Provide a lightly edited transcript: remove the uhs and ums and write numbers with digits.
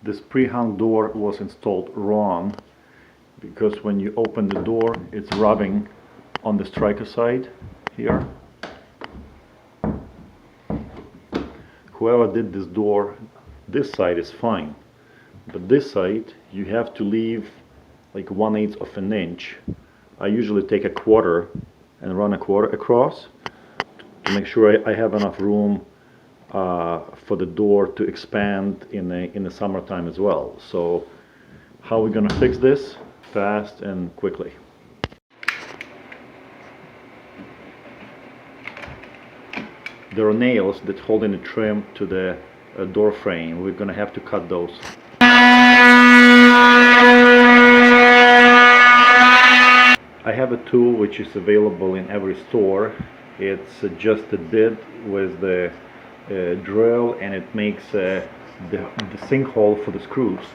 This pre-hung door was installed wrong because when you open the door it's rubbing on the striker side here. Whoever did this door, this side is fine, but this side you have to leave like 1/8 of an inch. I usually take a quarter and run a quarter across to make sure I have enough room for the door to expand in the summertime as well. So how are we gonna fix this fast and quickly? There are nails that hold in the trim to the door frame. We're gonna have to cut those. I have a tool which is available in every store. It's just a bit with the drill, and it makes the sinkhole for the screws.